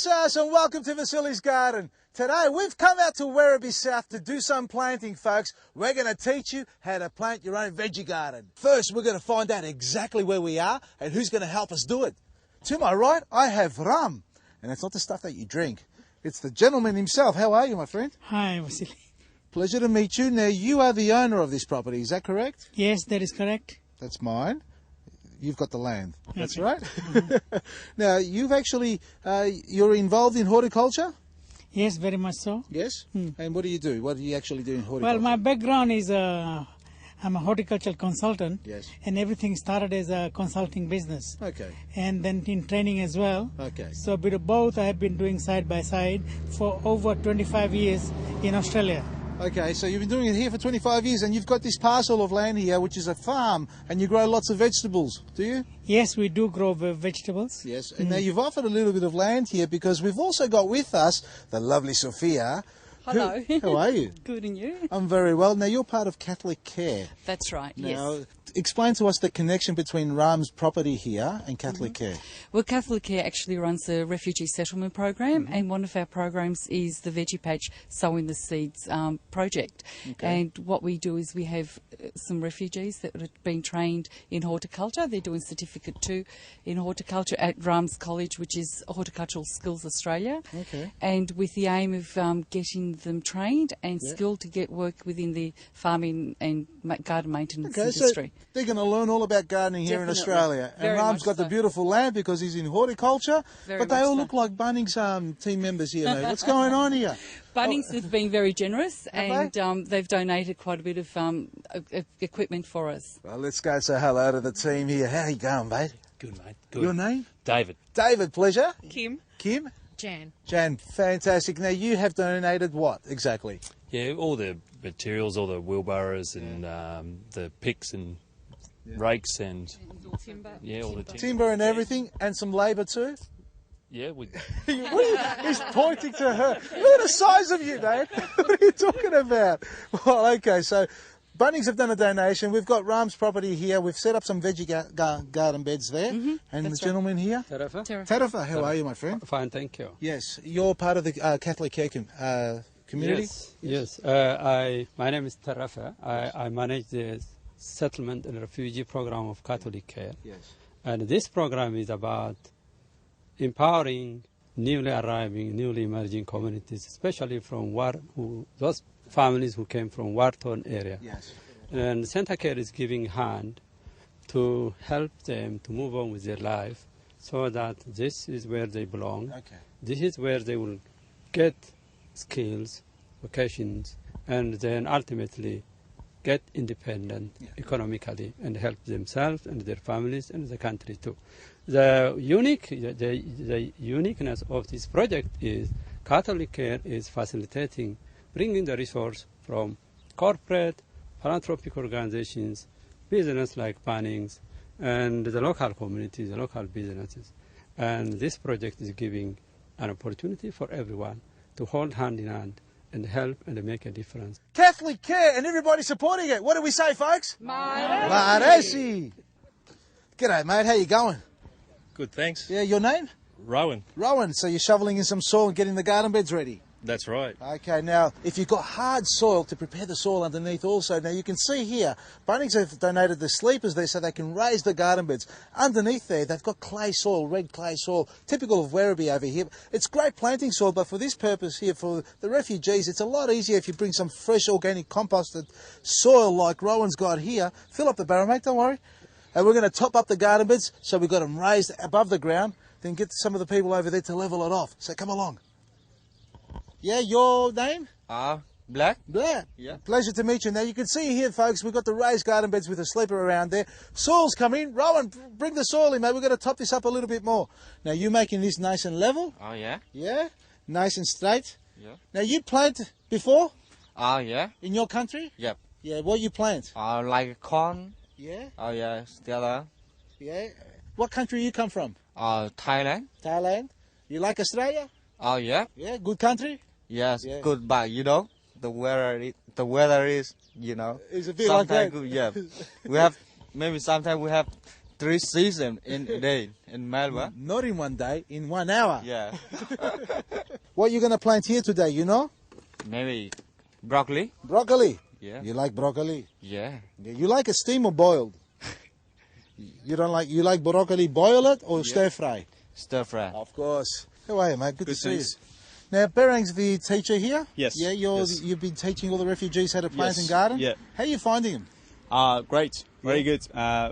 Gracias and welcome to Vasilis Garden. Today we've come out to Werribee South to do some planting, folks. We're going to teach you how to plant your own veggie garden. First, we're going to find out exactly where we are and who's going to help us do it. To my right, I have rum. And it's not the stuff that you drink. It's the gentleman himself. How are you, my friend? Hi, Vasilis. Pleasure to meet you. Now, you are the owner of this property, is that correct? Yes, that is correct. That's mine. You've got the land. That's Okay. right. Now, you've actually, you're involved in horticulture? Yes, very much so. Yes? And what do you do? What do you actually do in horticulture? Well, my background is I'm a horticultural consultant. Yes. And everything started as a consulting business. Okay. And then in training as well. Okay. So a bit of both I have been doing side by side for over 25 years in Australia. Okay, so you've been doing it here for 25 years and you've got this parcel of land here, which is a farm, and you grow lots of vegetables, do you? Yes, we do grow vegetables. Yes, and now you've offered a little bit of land here because we've also got with us the lovely Sophia. Hello. How are you? Good, and you? I'm very well. Now, you're part of Catholic Care. That's right, Now, yes. explain to us the connection between Ram's property here and Catholic Care. Well, Catholic Care actually runs a refugee settlement program, and one of our programs is the Veggie Patch Sowing the Seeds project. Okay. And what we do is we have some refugees that have been trained in horticulture. They're doing Certificate 2 in horticulture at Ram's College, which is Horticultural Skills Australia. Okay. And with the aim of getting them trained and skilled to get work within the farming and garden maintenance industry. So they're going to learn all about gardening here in Definitely. Australia. And Very Ram's much got the so. beautiful land because he's in horticulture. Very But they much all so. look like Bunnings team members here, mate. What's going on here? Bunnings have been very generous, Have and they've donated quite a bit of equipment for us. Well, let's go say hello to the team here. How you going, mate? Good, mate. Good. Your name? David. David, pleasure. Kim. Kim? Jan. Jan, fantastic. Now, you have donated what exactly? Yeah, all the materials, all the wheelbarrows and the picks and rakes and Timber. yeah, all the timber. Timber and everything, and some labour too? Yeah, we He's pointing to her. Look at the size of you, mate. What are you talking about? Well, okay, so Bunnings have done a donation. We've got Ram's property here. We've set up some veggie garden beds there. And the gentleman here? Tarafa. Tarafa, how are you, my friend? Fine, thank you. Yes, you're part of the Catholic Care community? Yes. My name is Tarafa. I manage the settlement and refugee program of Catholic Care. Yes. And this program is about empowering newly arriving, newly emerging communities, especially from those families who came from war-torn area. Yes. And Center Care is giving hand to help them to move on with their life so that this is where they belong. Okay. This is where they will get skills, vocations, and then ultimately get independent economically and help themselves and their families and the country too. The uniqueness of this project is Catholic Care is facilitating bringing the resource from corporate, philanthropic organizations, business like Bunnings, and the local communities, the local businesses. And this project is giving an opportunity for everyone to hold hand in hand and help and make a difference. Catholic Care and everybody supporting it. What do we say, folks? Maresi. G'day, mate. How you going? Good, thanks. Yeah, your name? Rowan. Rowan. So you're shoveling in some soil and getting the garden beds ready? That's right. Okay, now, if you've got hard soil, to prepare the soil underneath also. Now, you can see here, Bunnings have donated the sleepers there so they can raise the garden beds. Underneath there, they've got clay soil, red clay soil, typical of Werribee over here. It's great planting soil, but for this purpose here, for the refugees, it's a lot easier if you bring some fresh organic composted soil like Rowan's got here. Fill up the barrel, mate, don't worry. And we're going to top up the garden beds so we've got them raised above the ground, then get some of the people over there to level it off. So come along. Yeah, your name? Black. Blair. Yeah. Pleasure to meet you. Now, you can see here, folks, we've got the raised garden beds with a sleeper around there. Soil's coming in. Rowan, bring the soil in, mate. We've got to top this up a little bit more. Now, you making this nice and level? Oh, yeah. Yeah? Nice and straight? Yeah. Now, you plant before Oh, yeah. in your country? Yep. Yeah, what you plant? Like corn. Yeah? Oh, yeah. Stella. Yeah? What country you come from? Thailand. Thailand? You like Australia? Oh, yeah. Yeah, good country? Yes, Yeah. good, but the weather is, It's a bit like that. sometimes good, yeah. Sometimes we have 3 seasons in a day in Melbourne. Not in one day, in 1 hour. Yeah. What are you going to plant here today, you know? Maybe broccoli. Broccoli. Yeah. You like broccoli? Yeah. You like it steam or boiled? You like broccoli boil it or stir fry? Stir fry. Of course. How are you, mate? Good to see you. thanks. Now, Berang's the teacher here? Yes. Yeah, Yes. you've been teaching all the refugees how to plant Yes, and garden? yeah. How are you finding them? Great, very good.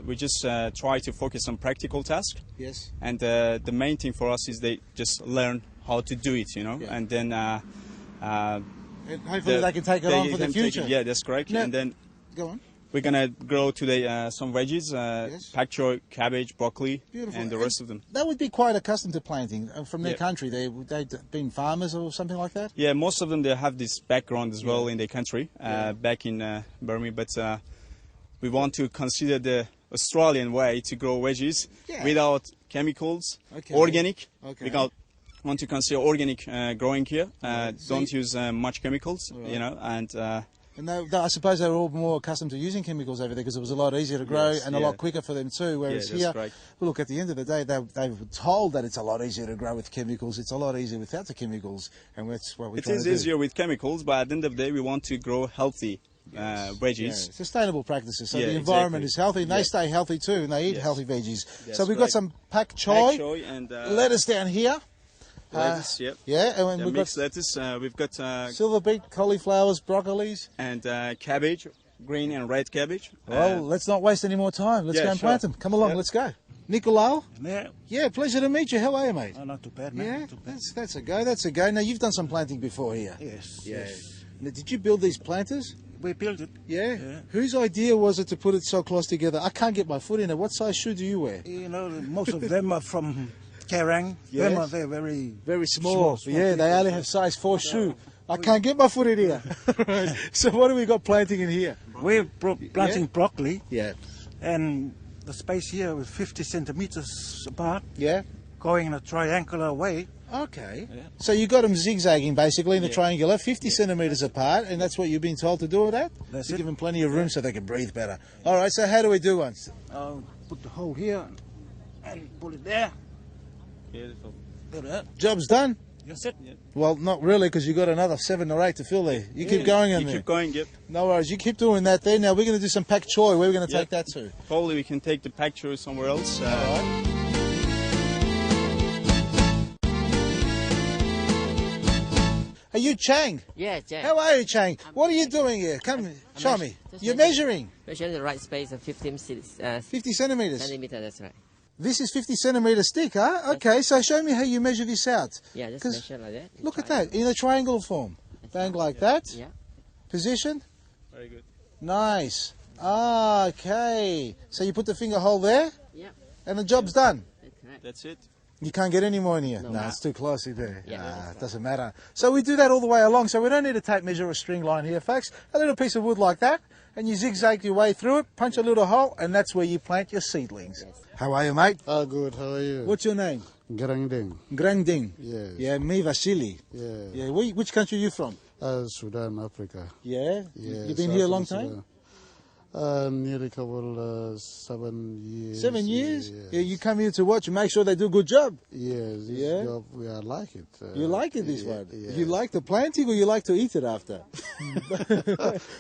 We just try to focus on practical tasks, Yes. and the main thing for us is they just learn how to do it, Yeah. and then And hopefully they can take it on for the future. Yeah, that's correct. Now- And then Go on. we're gonna grow today some veggies, Yes. pak choy, cabbage, broccoli, Beautiful. and the rest of them. They would be quite accustomed to planting from their Yeah. country. They've been farmers or something like that? Yeah, most of them they have this background as well in their country, back in Werribee, but we want to consider the Australian way to grow veggies Yeah. without chemicals, Okay. organic. Okay. We want to consider organic growing here. So Don't use much chemicals, and And I suppose they were all more accustomed to using chemicals over there because it was a lot easier to grow Yes, and a yeah. lot quicker for them too. Whereas that's here, correct. well, look, at the end of the day, they were told that it's a lot easier to grow with chemicals. It's a lot easier without the chemicals, and that's what we're it trying is to do. easier with chemicals. But at the end of the day, we want to grow healthy veggies. Yeah, sustainable practices, so Yeah, the environment exactly. is healthy and they Yeah. stay healthy too, and they eat Yes. healthy veggies. That's So we've got right. some pak Pak choy, choy and lettuce down here. lettuce, yep. Yeah, and Yeah, we've mixed got lettuce. We've got silver beet, cauliflowers, broccolis. and cabbage, green and red cabbage. Well, let's not waste any more time. Let's yeah, go and sure. plant them. Come along, Yep. let's go. Nicolau? Yeah, Yeah, pleasure to meet you. How are you, mate? not too bad, man. Yeah, Not too bad. that's a go. That's a go. Now you've done some planting before here. Yes. Yeah. Yes. Now, did you build these planters? We built it. Yeah? Yeah. Whose idea was it to put it so close together? I can't get my foot in it. What size shoe do you wear? You know, most of them are from Kerrang. Yes. Them are very Very small. small Yeah, they people. only have size 4 shoe. I can't get my foot in here. So what do we got planting in here? We're planting Yeah. broccoli, Yeah. and the space here is 50 centimeters apart, Yeah? going in a triangular way. Okay. Yeah. So you got them zigzagging basically in the triangular, 50 centimetres apart, and that's what you've been told to do with that? That's to it. give them plenty of room so they can breathe better. All right, so how do we do one? Put the hole here and put it there. Beautiful. Do that. Job's done? That's it. Well, not really, because you've got another 7 or 8 to fill there. You keep going in You there. keep going, yep. No worries, you keep doing that there. Now we're going to do some pak choy. Where are we going to take that to? Probably we can take the pak choy somewhere else. All right. Are you Chang? Yeah, Jack. How are you, Chang? What are you doing here? Come, show me. just You're measuring. measuring Measure the right space of 15 50 centimetres. centimeter, that's right. This is 50 centimetres thick, huh? Okay, so show me how you measure this out. Yeah, just 'Cause measure like that. Look at that, in a triangle form. Bang like that. Yeah. Position. Very good. Nice. Okay. So you put the finger hole there, Yeah, and the job's done. that's correct. That's it. You can't get any more in here. No. No, it's too close in there. Yeah. It doesn't matter. So we do that all the way along. So we don't need a tape measure or string line here, folks. A little piece of wood like that, and you zigzag your way through it, punch a little hole, and that's where you plant your seedlings. Yes. How are you, mate? Good, how are you? What's your name? Granding. Granding. Yes. Yeah, me Vasili. Yeah. Yeah, which country are you from? Sudan, Africa. Yeah? Yeah. You've been here a long Southern time? Sudan. Nearly couple 7 years. 7 years? Yes. Yeah, you come here to watch and make sure they do a good job. Yes, this Yeah? job, I like it. You like it, this yeah, one? yeah. You like the planting or you like to eat it after?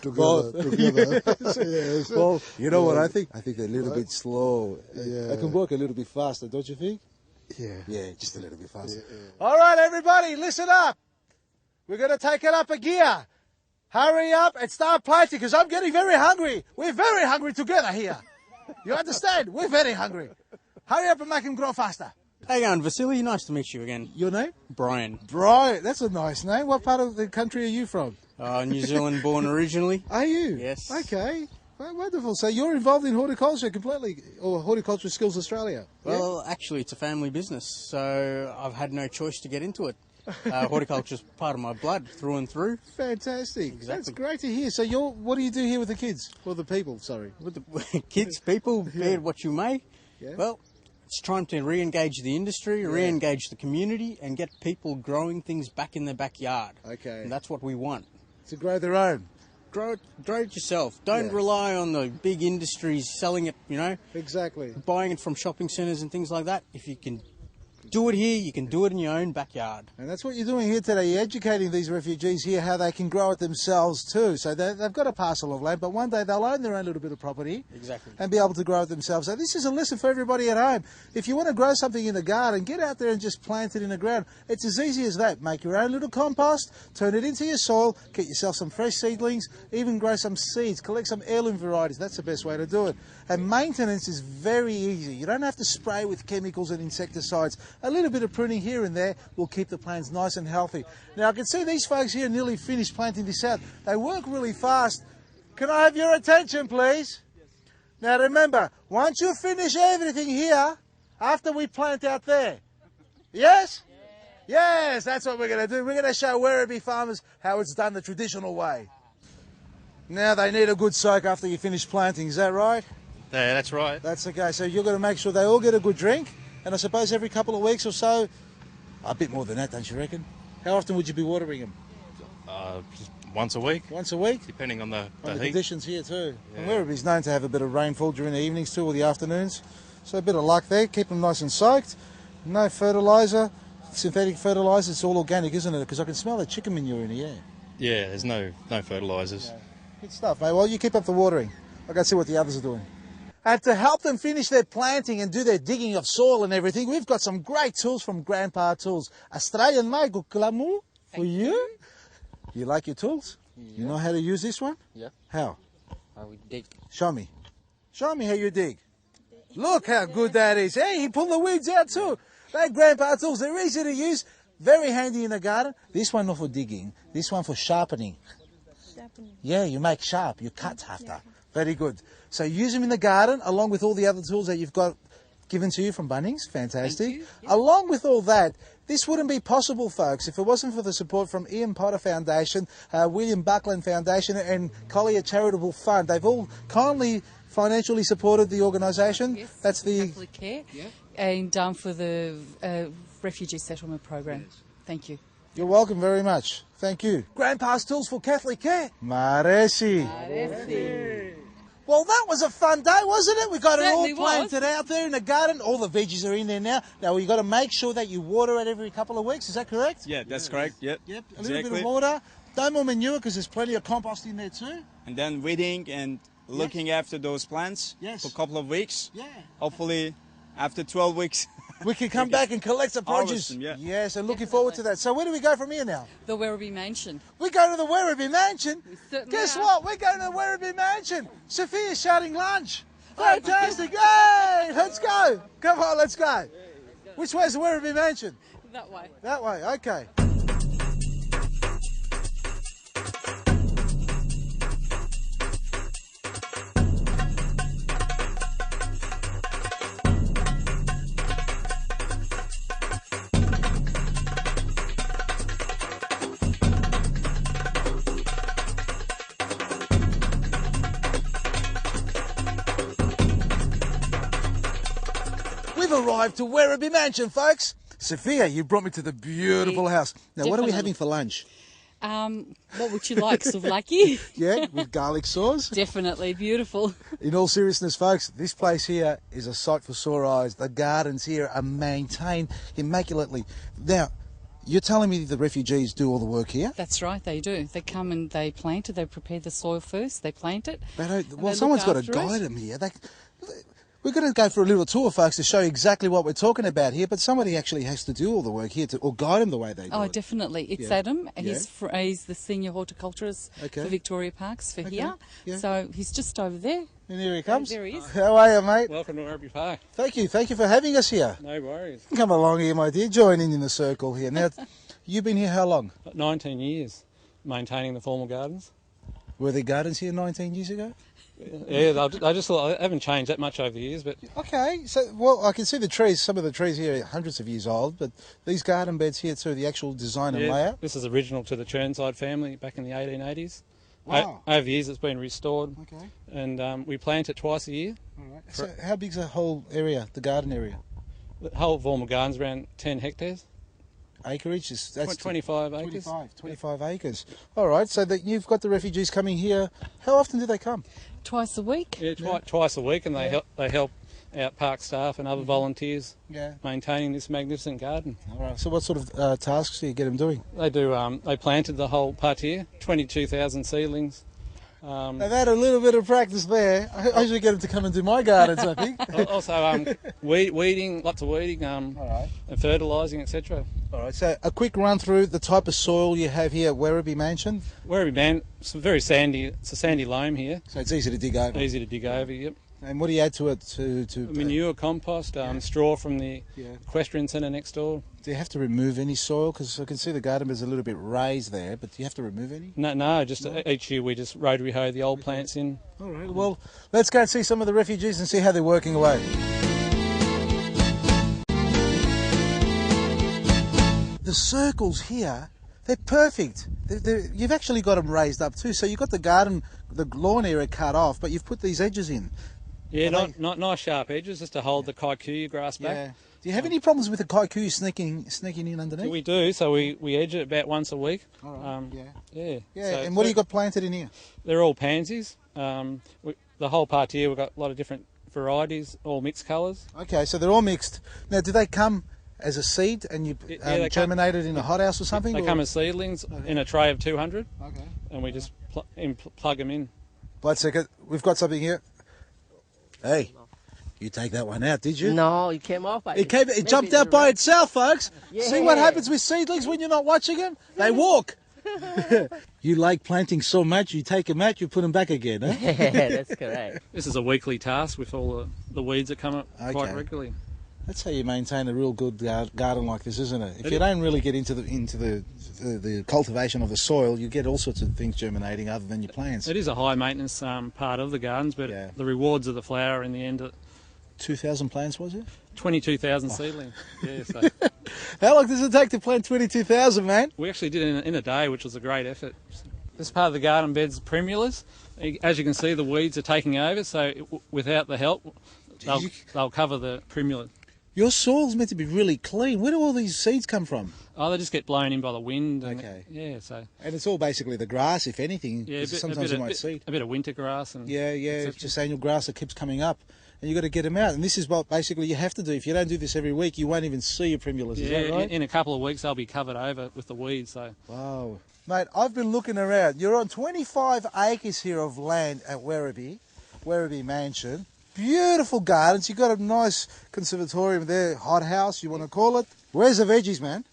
Together, together. Yes. Well, you know what I think? I think they're a little bit slow. Yeah. I can work a little bit faster, don't you think? Yeah. Yeah, just a little bit faster. All right, everybody, listen up. We're going to take it up a gear. Hurry up and start planting because I'm getting very hungry. We're very hungry together here. You understand? We're very hungry. Hurry up and make them grow faster. How you going, Vasily? Nice to meet you again. Your name? Brian. Brian. That's a nice name. What part of the country are you from? New Zealand born originally. Are you? Yes. Okay. Well, wonderful. So you're involved in horticulture completely, or Horticultural Skills Australia? Well, actually, it's a family business, so I've had no choice to get into it. Horticulture's part of my blood, through and through. Fantastic. Exactly. That's great to hear. So what do you do here with the kids? Or the people, sorry. With the kids, people, be it what you may. Yeah. Well, it's trying to re-engage the industry, re-engage the community, and get people growing things back in their backyard. Okay. And that's what we want. To grow their own. grow it yourself. Don't rely on the big industries selling it, you know. Exactly. Buying it from shopping centres and things like that. If you can do it here, you can do it in your own backyard. And that's what you're doing here today. You're educating these refugees here how they can grow it themselves too. So they've got a parcel of land, but one day they'll own their own little bit of property. Exactly. And be able to grow it themselves. So this is a lesson for everybody at home. If you want to grow something in the garden, get out there and just plant it in the ground. It's as easy as that. Make your own little compost, turn it into your soil, get yourself some fresh seedlings, even grow some seeds, collect some heirloom varieties. That's the best way to do it. And maintenance is very easy. You don't have to spray with chemicals and insecticides. A little bit of pruning here and there will keep the plants nice and healthy. Now I can see these folks here nearly finished planting this out. They work really fast. Can I have your attention, please? Now remember, once you finish everything here, after we plant out there, yes? Yes, that's what we're going to do. We're going to show Werribee farmers how it's done the traditional way. Now they need a good soak after you finish planting, is that right? Yeah, that's right. That's okay, so you've got to make sure they all get a good drink, and I suppose every couple of weeks or so, a bit more than that, don't you reckon? How often would you be watering them? Just once a week. Once a week? Depending on the heat. Conditions here too. Yeah. And Werribee's known to have a bit of rainfall during the evenings too, or the afternoons. So a bit of luck there, keep them nice and soaked. No fertiliser, synthetic fertiliser, it's all organic, isn't it? Because I can smell the chicken manure in the air. Yeah, there's no fertilisers. Okay. Good stuff, mate. Well, you keep up the watering. I'll go see what the others are doing. And to help them finish their planting and do their digging of soil and everything, we've got some great tools from Grandpa Tools. Australian made Guklamu for you. You like your tools? Yeah. You know how to use this one? Yeah. How? How we dig. Show me. Show me how you dig. Look how good that is. Hey, he pulled the weeds out too. They're Grandpa Tools. They're easy to use. Very handy in the garden. This one not for digging. This one for sharpening. Yeah, you make sharp. You cut after. Very good. So use them in the garden along with all the other tools that you've got given to you from Bunnings. Fantastic. Yeah. Along with all that, this wouldn't be possible, folks, if it wasn't for the support from Ian Potter Foundation, William Buckland Foundation and Collier Charitable Fund. They've all kindly financially supported the organisation. Yes, that's the Catholic Care, and for the refugee settlement program. Yes. Thank you. You're welcome very much. Thank you. Grandpa's Tools for Catholic Care. Maresi. Well, that was a fun day, wasn't it? We got it all planted out there in the garden. All the veggies are in there now. Now, you've got to make sure that you water it every couple of weeks. Is that correct? Yeah, that's correct. Yep. A little bit of water. No more manure because there's plenty of compost in there too. And then weeding and looking after those plants for a couple of weeks. Yeah. Hopefully, after 12 weeks... we can come back and collect the produce. Them, yeah. Yes, and looking forward to that. So where do we go from here now? The Werribee Mansion. We go to the Werribee Mansion? Guess are. what? We're going to the Werribee Mansion. Sophia's shouting lunch. Fantastic. Yay! Let's go. Come on, let's go. Which way is the Werribee Mansion? That way. That way, okay. We've arrived to Werribee Mansion, folks. Sophia, you brought me to the beautiful house. Now, what are we having for lunch? What would you like, souvlaki? Yeah, with garlic sauce. Definitely, beautiful. In all seriousness, folks, this place here is a sight for sore eyes. The gardens here are maintained immaculately. Now, you're telling me the refugees do all the work here? That's right, they do. They come and they plant it. They prepare the soil first. They plant it. Well, someone's got to guide them here. We're going to go for a little tour, folks, to show you exactly what we're talking about here, but somebody actually has to do all the work here or guide them the way they do it. Oh, definitely. It's Adam. He's the senior horticulturist for Victoria Parks for here. Yeah. So he's just over there. And here he comes. There he is. How are you, mate? Welcome to Werribee Park. Thank you for having us here. No worries. Come along here, my dear. Join in the circle here. Now, you've been here how long? 19 years, maintaining the formal gardens. Were there gardens here 19 years ago? Yeah, I just thought I haven't changed that much over the years, but... Okay, so, well, I can see the trees, some of the trees here are hundreds of years old, but these garden beds here too, the actual design and layout? This is original to the Churnside family back in the 1880s. Wow. Over the years it's been restored. Okay. And we plant it twice a year. All right. So how big's the whole area, the garden area? The whole formal garden's around 10 hectares. acreage? That's 25 acres. 25 acres. All right, so that you've got the refugees coming here. How often do they come? Twice a week. Yeah, twice a week, and they help out park staff and other volunteers maintaining this magnificent garden. All right. So what sort of tasks do you get them doing? They do. They planted the whole parterre, 22,000 seedlings. They've had a little bit of practice there. I should get them to come and do my gardens, I think. Also, weeding, lots of weeding, and fertilising, etc. All right. So a quick run through the type of soil you have here at Werribee Mansion. Werribee, it's very sandy. It's a sandy loam here. So it's easy to dig over. Easy to dig over. Yep. And what do you add to it? To manure, compost, straw from the equestrian centre next door. Do you have to remove any soil? Because I can see the garden bed's a little bit raised there, but do you have to remove any? No, just each year we just rotary hoe the old plants in. All right, well, let's go and see some of the refugees and see how they're working away. The circles here, they're perfect. You've actually got them raised up too, so you've got the lawn area cut off, but you've put these edges in. Yeah, not nice sharp edges, just to hold the kikuyu grass back. Yeah. Do you have any problems with the kikuyu sneaking in underneath? We do, so we edge it about once a week. All right. Yeah. So, and what do you got planted in here? They're all pansies. The whole parterre, we've got a lot of different varieties, all mixed colours. Okay, so they're all mixed. Now, do they come as a seed and you germinate it in a hothouse or something? They come as seedlings in a tray of 200. Okay. And we just plug them in. One second, we've got something here. Hey, you take that one out, did you? No, it came off. It jumped out by itself, folks. Yeah. See what happens with seedlings when you're not watching them? They walk. You like planting so much, you take them out, you put them back again, eh? Yeah, that's correct. This is a weekly task with all the weeds that come up quite regularly. That's how you maintain a real good garden like this, isn't it? If you don't really get into the cultivation of the soil, you get all sorts of things germinating other than your plants. It is a high maintenance part of the gardens, but the rewards of the flower in the end. 2,000 plants, was it? 22,000 seedlings. Yeah. So. How long does it take to plant 22,000, man? We actually did it in a day, which was a great effort. This part of the garden bed's primulas. As you can see, the weeds are taking over, so without the help, they'll cover the primula. Your soil's meant to be really clean. Where do all these seeds come from? Oh, they just get blown in by the wind. And And it's all basically the grass, if anything. Yeah, sometimes you might seed. A bit of winter grass. And it's just annual grass that keeps coming up. And you've got to get them out. And this is what basically you have to do. If you don't do this every week, you won't even see your primulas. Is that right? In a couple of weeks, they'll be covered over with the weeds. So. Wow. Mate, I've been looking around. You're on 25 acres here of land at Werribee Mansion. Beautiful gardens. You've got a nice conservatorium there, hothouse, you want to call it. Where's the veggies, man?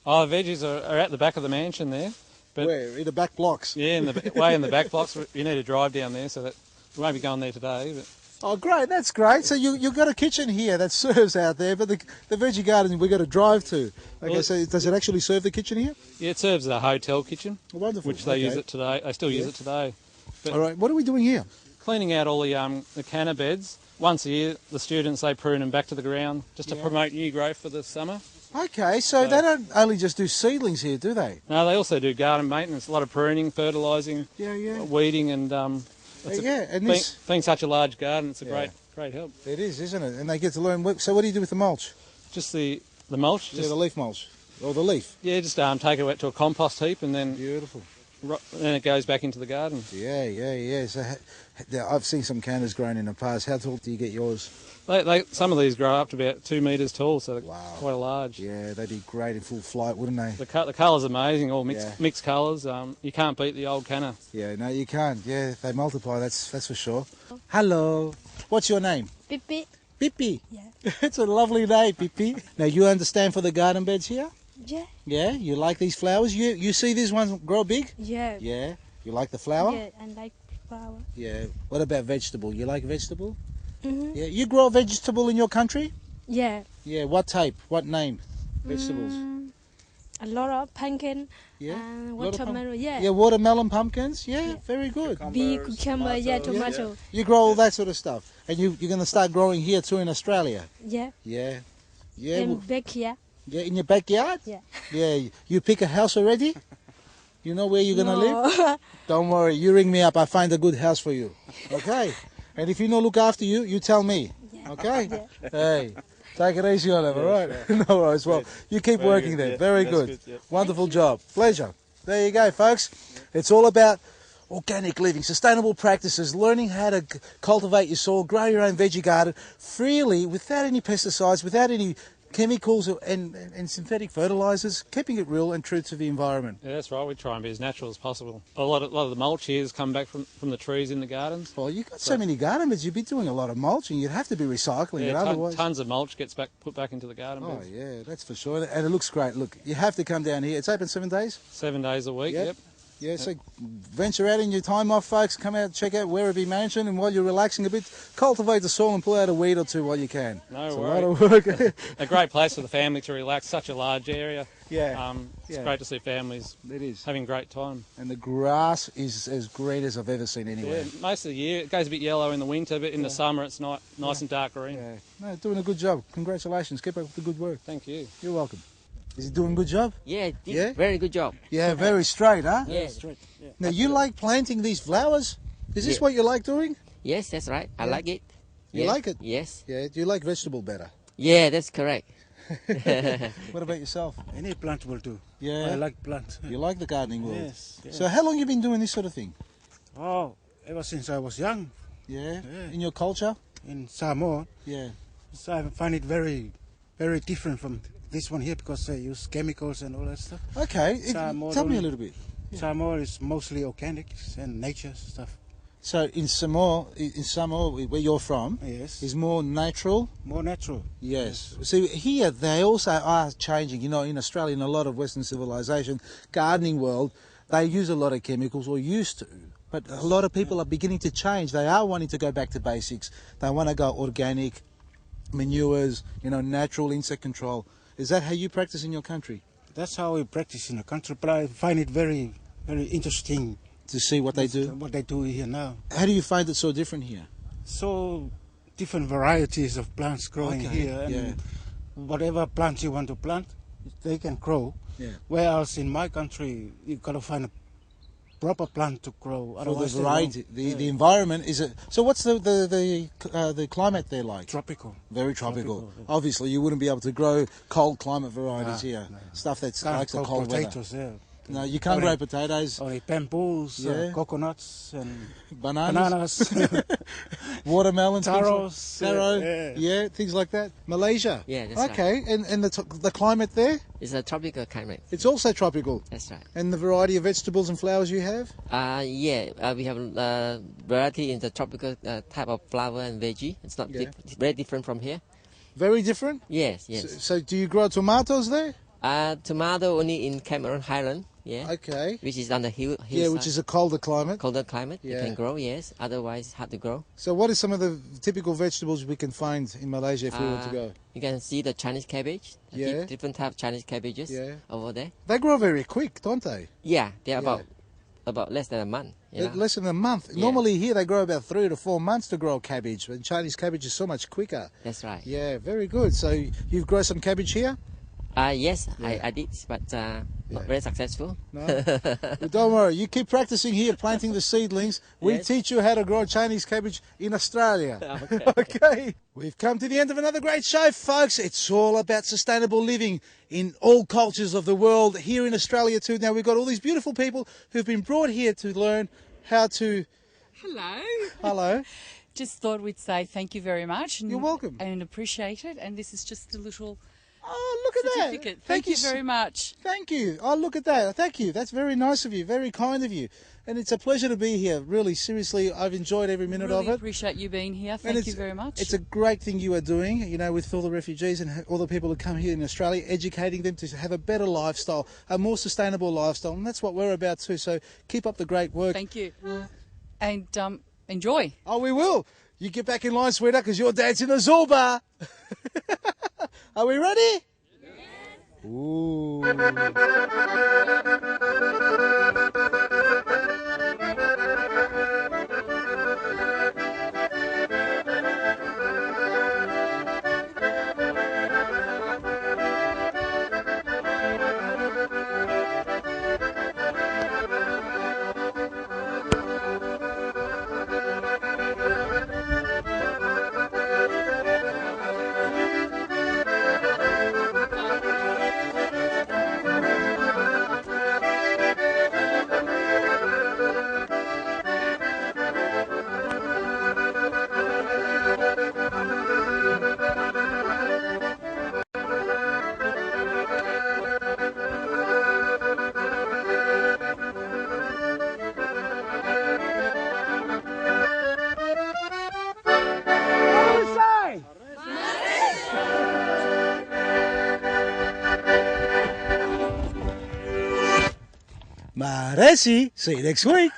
Oh, the veggies are at the back of the mansion there. But where? In the back blocks? Yeah, way in the back blocks. You need to drive down there, so that we won't be going there today. But. Oh, great. That's great. So you've got a kitchen here that serves out there, but the veggie garden we've got to drive to. Okay, well, so does it actually serve the kitchen here? Yeah, it serves a hotel kitchen. Oh, wonderful. Which they use it today. They still use it today. But all right. What are we doing here? Cleaning out all the canna beds. Once a year, the students, they prune them back to the ground just to promote new growth for the summer. Okay, so they don't only just do seedlings here, do they? No, they also do garden maintenance, a lot of pruning, fertilising, weeding, and being such a large garden, it's a great help. It is, isn't it? And they get to learn. So what do you do with the mulch? Just the mulch. The leaf mulch, or the leaf. Yeah, just take it out to a compost heap, and then beautiful. Then it goes back into the garden. Yeah. So I've seen some cannas grown in the past. How tall do you get yours? Some of these grow up to about 2 metres tall, so they're quite large. Yeah, they'd be great in full flight, wouldn't they? The colour's amazing, all mixed colours. You can't beat the old canna. Yeah, no, you can't. Yeah, they multiply, that's for sure. Hello. What's your name? Pippi. Pippi? Yeah. It's a lovely name, Pippi. Now, you understand for the garden beds here? Yeah. Yeah? You like these flowers? You see these ones grow big? Yeah. Yeah? You like the flower? Yeah, I like flower. Yeah. What about vegetable? You like vegetable? Mm-hmm. Yeah. You grow vegetable in your country? Yeah. Yeah. What type? What name? Vegetables? A lot of pumpkin. Yeah. And watermelon. Yeah, watermelon, pumpkins. Yeah, very good. Cucumber, tomato. Yeah. You grow all that sort of stuff. And you're going to start growing here too in Australia? Yeah. Yeah. In backyard. Yeah, in your backyard? Yeah. Yeah. You pick a house already? You know where you're going to live? Don't worry. You ring me up. I'll find a good house for you. Okay? And if you don't look after you, you tell me. Yeah. Okay? Yeah. Hey. Take it easy on them, all right? Sure. No worries. Well, you keep Very working good, there. yeah. Very That's good. good, yeah. Wonderful job. Pleasure. There you go, folks. It's all about organic living, sustainable practices, learning how to cultivate your soil, grow your own veggie garden freely without any pesticides, without any chemicals and synthetic fertilisers, keeping it real and true to the environment. Yeah, that's right. We try and be as natural as possible. A lot of the mulch here has come back from the trees in the gardens. Well, you've got so many garden beds, you'd be doing a lot of mulching. You'd have to be recycling it otherwise. Tons of mulch gets put back into the garden Oh, beds. yeah, that's for sure. And it looks great. Look, you have to come down here. It's open 7 days? 7 days a week, yep. Yeah, so venture out in your time off, folks. Come out, check out Werribee Mansion, and while you're relaxing a bit, cultivate the soil and pull out a weed or two while you can. No it's worries. a lot of work. A great place for the family to relax, such a large area. Yeah. It's great to see families having a great time. And the grass is as green as I've ever seen anywhere. Yeah, most of the year. It goes a bit yellow in the winter, but in the summer it's nice and dark green. Yeah. No, doing a good job. Congratulations. Keep up the good work. Thank you. You're welcome. Is he doing a good job? Yeah, very good job. Yeah, very straight, huh? Yeah. Straight. Yeah. Now, you like planting these flowers? Is this what you like doing? Yes, that's right. I like it. You like it? Yes. Yeah. Do you like vegetable better? Yeah, that's correct. What about yourself? Any plant will do. Yeah. I like plants. You like the gardening world? Yes. So how long have you been doing this sort of thing? Oh, ever since I was young. Yeah. In your culture? In Samoa. Yeah. So I find it very, very different from this one here because they use chemicals and all that stuff. Okay. Tell me a little bit. Samoa is mostly organic and nature stuff. So in Samoa, where you're from, Yes. is more natural. More natural. Yes. See, here they also are changing. You know, in Australia and a lot of Western civilization, gardening world, they use a lot of chemicals or used to. But a lot of people are beginning to change. They are wanting to go back to basics. They want to go organic, manures, natural insect control. Is that how you practice in your country? That's how we practice in the country, but I find it very, very interesting to see what they do. What they do here now. How do you find it so different here? So different varieties of plants growing here, and whatever plant you want to plant, they can grow. Yeah. Whereas in my country, you've got to find a proper plant to grow. For Otherwise the variety, the environment is it. So what's the climate there like? Tropical. Very tropical. Yeah. Obviously, you wouldn't be able to grow cold climate varieties here. No. Stuff that's Can't likes the grow cold potatoes, weather. yeah. No, you can't grow potatoes. Only bamboos, coconuts, and bananas. Watermelon, taros, things like that. Malaysia. Yeah, that's okay, right. and the climate there? It's a tropical climate. It's also tropical. That's right. And the variety of vegetables and flowers you have? We have variety in the tropical type of flower and veggie. It's not it's very different from here. Very different? Yes. So do you grow tomatoes there? Tomato only in Cameron Highland. Yeah. Okay. Which is on the hill. Yeah, which is a colder climate. Colder climate. You can grow, yes. Otherwise, hard to grow. So what are some of the typical vegetables we can find in Malaysia if we were to go? You can see the Chinese cabbage. Different type of Chinese cabbages over there. They grow very quick, don't they? Yeah, they're about less than a month. Less than a month. Yeah. Normally here they grow about 3 to 4 months to grow cabbage, but Chinese cabbage is so much quicker. That's right. Yeah, very good. So you've grown some cabbage here? Yes, I did, but not very successful. No? Well, don't worry, you keep practicing here, planting the seedlings. We teach you how to grow Chinese cabbage in Australia. Okay. We've come to the end of another great show, folks. It's all about sustainable living in all cultures of the world, here in Australia too. Now, we've got all these beautiful people who've been brought here to learn how to... Hello. Hello. Just thought we'd say thank you very much. And, you're welcome. And appreciate it. And this is just a little... Oh, look at certificate. that. Thank you very much. Thank you. Oh, look at that. Thank you. That's very nice of you. Very kind of you. And it's a pleasure to be here. Really, seriously, I've enjoyed every minute of it. Really appreciate you being here. Thank you very much. It's a great thing you are doing, with all the refugees and all the people who come here in Australia, educating them to have a better lifestyle, a more sustainable lifestyle. And that's what we're about too. So keep up the great work. Thank you. And enjoy. Oh, we will. You get back in line, sweetheart, because you're dancing the Zumba. Are we ready? Yes. Ooh. Maresi. See you next week.